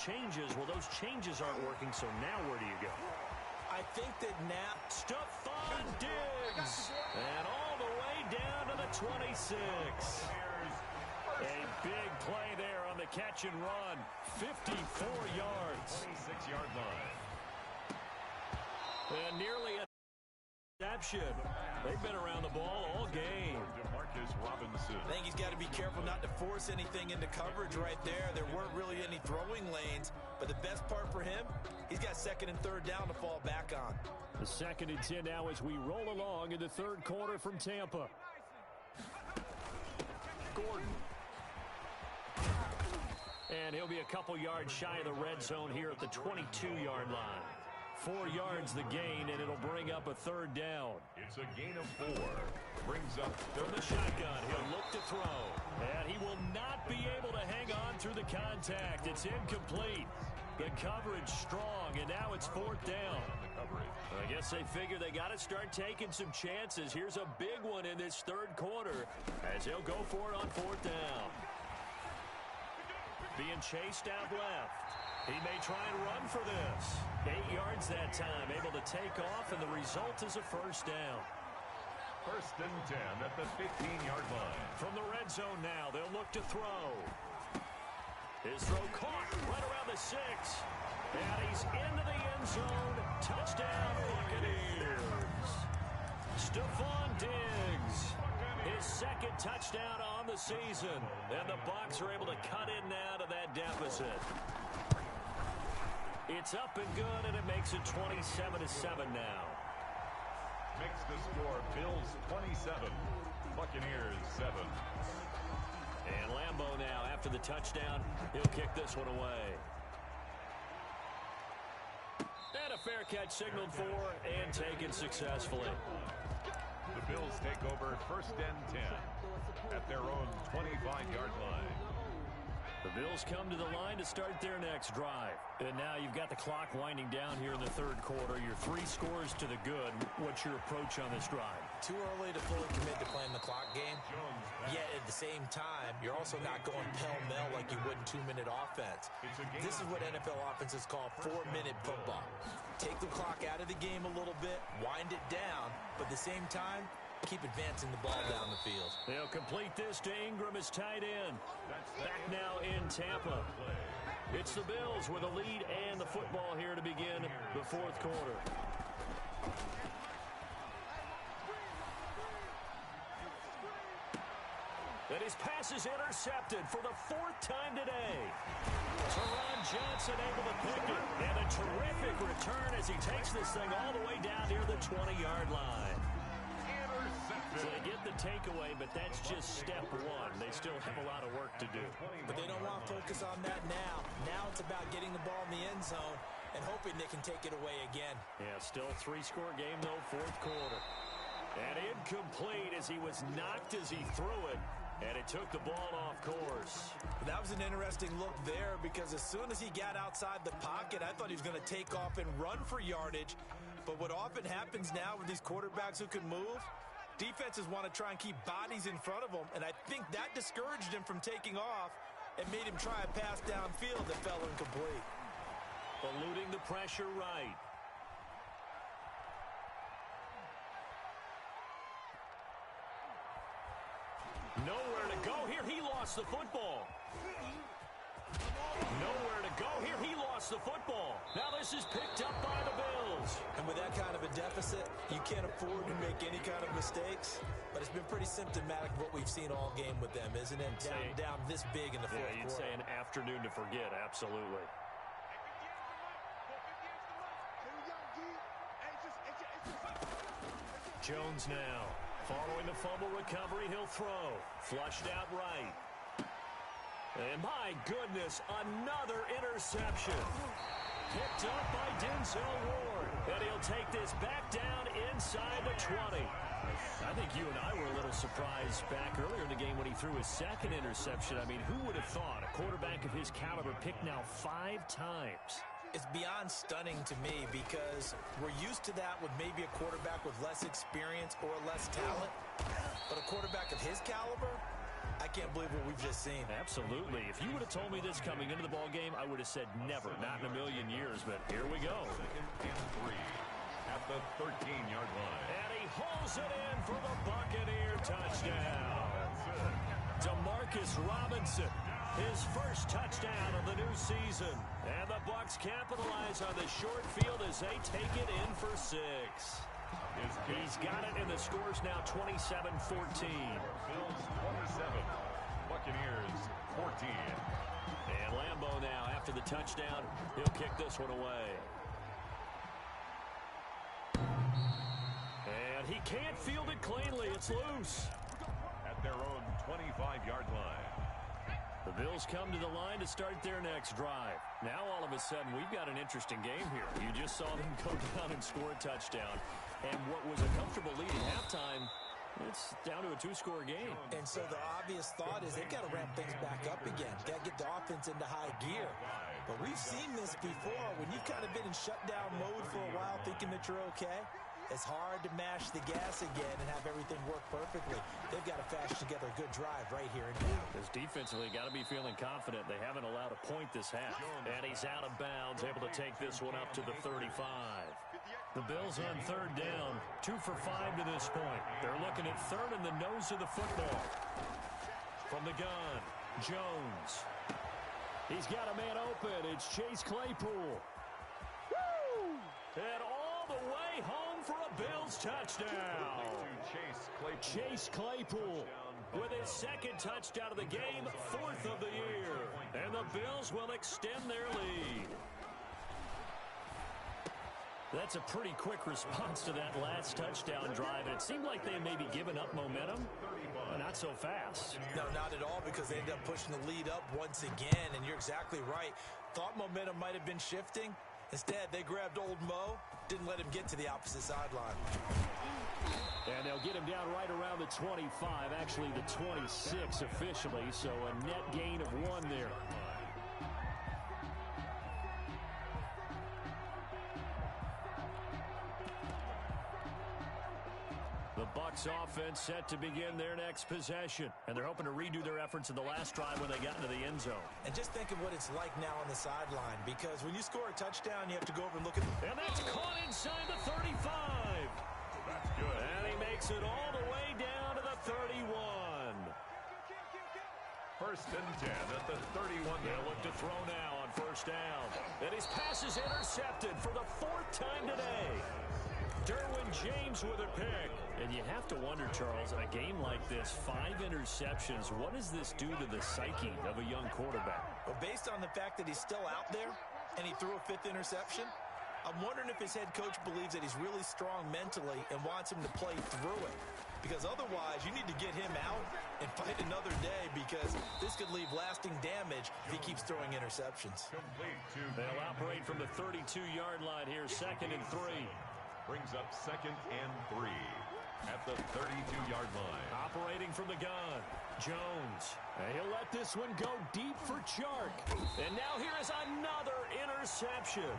changes. Well, those changes aren't working, so now where do you go? I think that now Stephon Diggs, and all the way down to the 26. A big play there on the catch and run. 54 yards. 26-yard line. And nearly a reception. They've been around the ball all game. Demarcus Robinson. I think he's got to be careful not to force anything into coverage right there. There weren't really any throwing lanes, but the best part for him, he's got second and third down to fall back on. The 2nd and 10 now as we roll along in the third quarter from Tampa. Gordon. And he'll be a couple yards shy of the red zone here at the 22-yard line. 4 yards the gain, and it'll bring up a third down. It's a gain of 4. Brings up from the shotgun. He'll look to throw. And he will not be able to hang on through the contact. It's incomplete. The coverage strong, and now it's 4th down. I guess they figure they got to start taking some chances. Here's a big one in this third quarter as he'll go for it on 4th down. Being chased out left. He may try and run for this. 8 yards that time, able to take off, and the result is a first down. 1st and 10 at the 15-yard line. From the red zone now, they'll look to throw. His throw caught right around the 6. And he's into the end zone. Touchdown, Buccaneers. Stephon Diggs. His 2nd touchdown on the season. And the Bucs are able to cut in now to that deficit. It's up and good, and it makes it 27-7 now. Makes the score Bills 27, Buccaneers 7. And Lambeau now, after the touchdown, he'll kick this one away. And a fair catch signaled for and taken successfully. The Bills take over 1st and 10 at their own 25-yard line. The Bills come to the line to start their next drive. And now you've got the clock winding down here in the third quarter. You're 3 scores to the good. What's your approach on this drive? Too early to fully commit to playing the clock game. Yet at the same time, you're also not going pell-mell like you would in 2-minute offense. This is what NFL offenses call 4-minute football. Take the clock out of the game a little bit, wind it down, but at the same time, keep advancing the ball down the field. They'll complete this to Ingram as tight end. Back now in Tampa. It's the Bills with a lead and the football here to begin the fourth quarter. And his pass is intercepted for the 4th time today. Teron Johnson able to pick it. And a terrific return as he takes this thing all the way down near the 20-yard line. So they get the takeaway, but that's just step one. They still have a lot of work to do. But they don't want to focus on that now. Now it's about getting the ball in the end zone and hoping they can take it away again. Yeah, still 3-score game, though, fourth quarter. And incomplete as he was knocked as he threw it. And it took the ball off course. That was an interesting look there because as soon as he got outside the pocket, I thought he was going to take off and run for yardage. But what often happens now with these quarterbacks who can move, defenses want to try and keep bodies in front of them, and I think that discouraged him from taking off and made him try a pass downfield that fell incomplete. Eluding the pressure right. Nowhere to go here. He lost the football. Nowhere to go here. He lost the football. Now this is picked up by the Bills. And with that kind of a deficit, you can't afford to make any kind of mistakes. But it's been pretty symptomatic of what we've seen all game with them, isn't it? Down this big in the fourth quarter. Yeah, you'd say an afternoon to forget. Absolutely. Jones now. Following the fumble recovery, he'll throw. Flushed out right. And my goodness, another interception. Picked up by Denzel Ward. And he'll take this back down inside the 20. I think you and I were a little surprised back earlier in the game when he threw his 2nd interception. I mean, who would have thought a quarterback of his caliber picked now 5 times? It's beyond stunning to me because we're used to that with maybe a quarterback with less experience or less talent. But a quarterback of his caliber, I can't believe what we've just seen. Absolutely. If you would have told me this coming into the ball game, I would have said never, not in a million years, but here we go. Second and 3 at the 13-yard line. And he hauls it in for the Buccaneer touchdown. Demarcus Robinson, his first touchdown of the new season. And the Bucs capitalize on the short field as they take it in for 6. He's got it, and the score's now 27-14. Bills 27, Buccaneers 14. And Lambeau now, after the touchdown, he'll kick this one away. And he can't field it cleanly. It's loose. At their own 25-yard line. The Bills come to the line to start their next drive. Now, all of a sudden, we've got an interesting game here. You just saw them go down and score a touchdown. And what was a comfortable lead at halftime, it's down to a 2-score game. And so the obvious thought is they've got to ramp things back up again. Got to get the offense into high gear. But we've seen this before. When you've kind of been in shutdown mode for a while thinking that you're okay, it's hard to mash the gas again and have everything work perfectly. They've got to fashion together a good drive right here and now. Because defensively, got to be feeling confident. They haven't allowed a point this half. And he's out of bounds, able to take this one up to the 35. The Bills on third down, 2 for 5 to this point. They're looking at third in the nose of the football. From the gun, Jones. He's got a man open. It's Chase Claypool. Woo! And all the way home for a Bills touchdown. Chase Claypool with his second touchdown of the game, 4th of the year. And the Bills will extend their lead. That's a pretty quick response to that last touchdown drive. And it seemed like they had maybe given up momentum. Not so fast. No, not at all, because they ended up pushing the lead up once again. And you're exactly right. Thought momentum might have been shifting. Instead, they grabbed old Mo, didn't let him get to the opposite sideline. And they'll get him down right around the 25, actually the 26 officially, so a net gain of 1 there. The Bucs offense set to begin their next possession. And they're hoping to redo their efforts in the last drive when they got into the end zone. And just think of what it's like now on the sideline, because when you score a touchdown, you have to go over and look at And that's caught inside the 35. That's good. And he makes it all the way down to the 31. First and 10 at the 31. They'll look to throw now on first down. And his pass is intercepted for the 4th time today. Derwin James with a pick. And you have to wonder, Charles, in a game like this, 5 interceptions, what does this do to the psyche of a young quarterback? Well, based on the fact that he's still out there and he threw a 5th interception, I'm wondering if his head coach believes that he's really strong mentally and wants him to play through it. Because otherwise, you need to get him out and fight another day, because this could leave lasting damage if he keeps throwing interceptions. They'll operate from the 32-yard line here, 2nd and 3. Brings up 2nd and 3 at the 32-yard line. Operating from the gun, Jones. And he'll let this one go deep for Chark. And now here is another interception.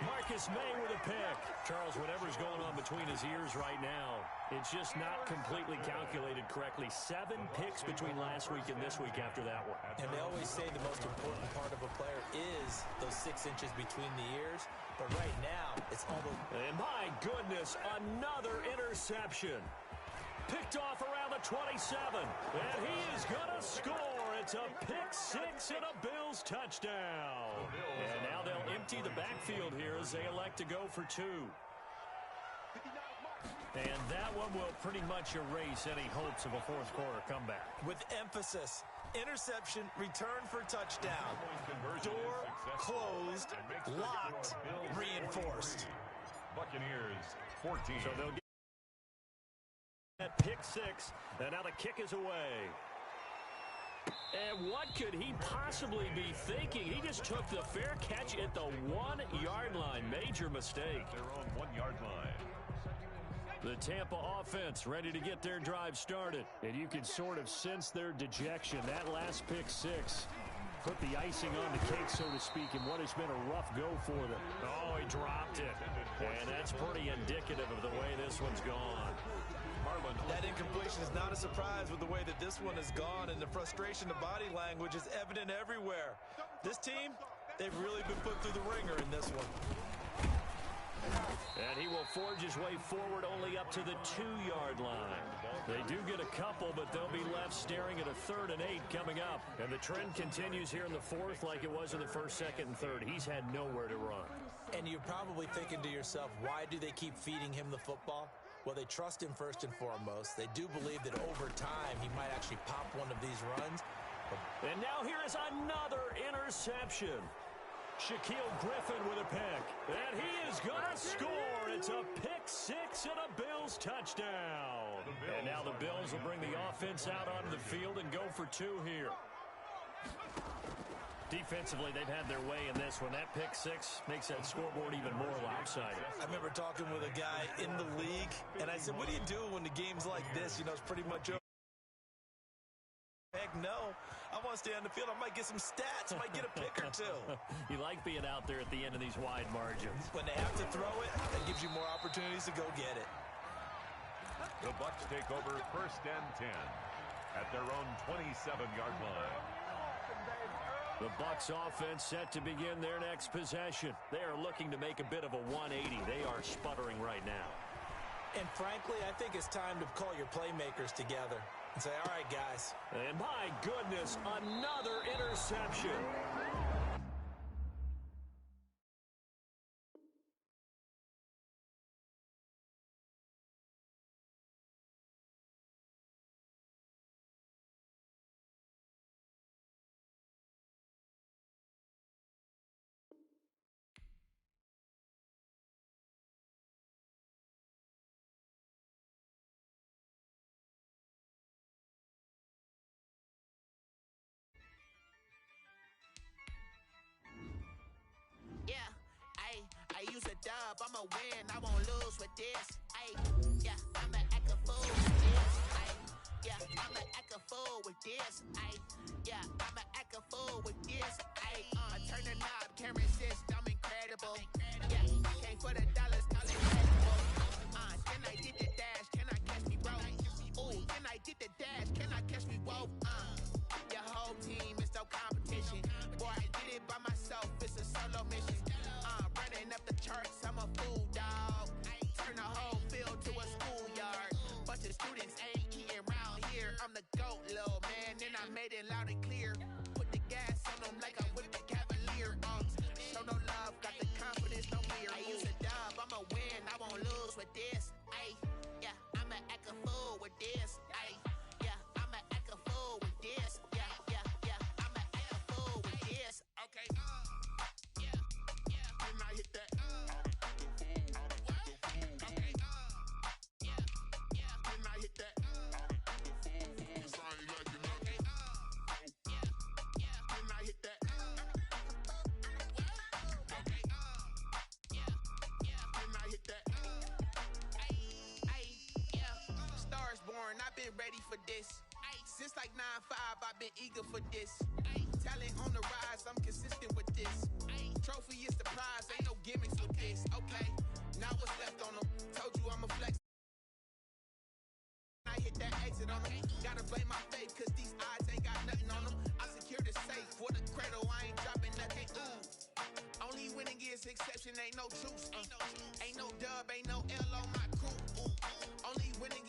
Marcus May with a pick. Charles, whatever's going on between his ears right now, it's just not completely calculated correctly. 7 picks between last week and this week after that one. And they always say the most important part of a player is those 6 inches between the ears. But right now, it's almost... And my goodness, another interception. Picked off around the 27. And he is going to score. It's a pick-6 and a Bills touchdown. And now they'll empty the backfield here as they elect to go for 2. And that one will pretty much erase any hopes of a 4th quarter comeback. With emphasis. Interception, return for touchdown. Door closed, locked, reinforced. Buccaneers 14. So they'll get that pick-6, and now the kick is away. And what could he possibly be thinking? He just took the fair catch at the 1-yard line. Major mistake. Their own 1-yard line. The Tampa offense ready to get their drive started. And you can sort of sense their dejection. That last pick-6 put the icing on the cake, so to speak, in what has been a rough go for them. Oh, he dropped it. And that's pretty indicative of the way this one's gone. Marlon one. That incompletion is not a surprise with the way that this one has gone, and the frustration of body language is evident everywhere. This team, they've really been put through the ringer in this one. And he will forge his way forward only up to the 2-yard line. They do get a couple, but they'll be left staring at a 3rd and 8 coming up. And the trend continues here in the 4th like it was in the 1st, 2nd, and 3rd. He's had nowhere to run. And you're probably thinking to yourself, why do they keep feeding him the football? Well, they trust him first and foremost. They do believe that over time he might actually pop one of these runs. And now here is another interception. Shaquille Griffin with a pick. And he is going to score. It's a pick 6 and a Bills touchdown. And now the Bills will bring the offense out onto the field and go for 2 here. Defensively, they've had their way in this one. That pick 6 makes that scoreboard even more lopsided. I remember talking with a guy in the league, and I said, what do you do when the game's like this? You know, it's pretty much over. Heck no. I want to stay on the field. I might get some stats. I might get a pick or 2. You like being out there at the end of these wide margins. When they have to throw it, that gives you more opportunities to go get it. The Bucs take over 1st and 10 at their own 27-yard line. The Bucs offense set to begin their next possession. They are looking to make a bit of a 180. They are sputtering right now. And frankly, I think it's time to call your playmakers together and say, all right, guys. And my goodness, another interception. I'ma win, I won't lose with this. Ay, yeah, I'ma act a fool with this. Ay, yeah, I'ma act a fool with this. Ay, yeah, I'ma act a fool with this. Ay, I turn the knob, can't resist, I'm incredible. Yeah, came for the dollars, call it incredible. Can I get the dash? Can I catch me, bro? Ooh, can I get the dash? Can I catch me, whoa? Your whole team is no competition. Boy, I did it by myself, it's a solo mission. Running up the charts, I'm a fool, dog. Turn the whole field to a schoolyard. Bunch of students ain't eating round here. I'm the GOAT, little man, and I made it loud and clear. Put the gas on them like I'm with the Cavalier. Show no love, got the confidence, no fear. I use a dub, I'ma win, I won't lose with this. Ay, yeah, I'ma act a fool with this. Ay, yeah, I'ma act a fool with this. Yeah, yeah, yeah, I'ma act a fool with this. Okay, I hit that. Okay. Then I hit that. Then I hit that. Okay. Then I hit that. Stars born, I've been ready for this. Since like 9-5, I've been eager for this. Talent on the rise, I'm consistent with this. Trophy is the prize, ain't no gimmicks with this. Okay, now what's left on them? Told you I'm a flex. I hit that exit on them. Gotta blame my faith, cause these odds ain't got nothing on them. I secure the safe for the cradle, I ain't dropping nothing. Only winning is exception, ain't no truce. Ain't no dub, ain't no L on my crew. Only winning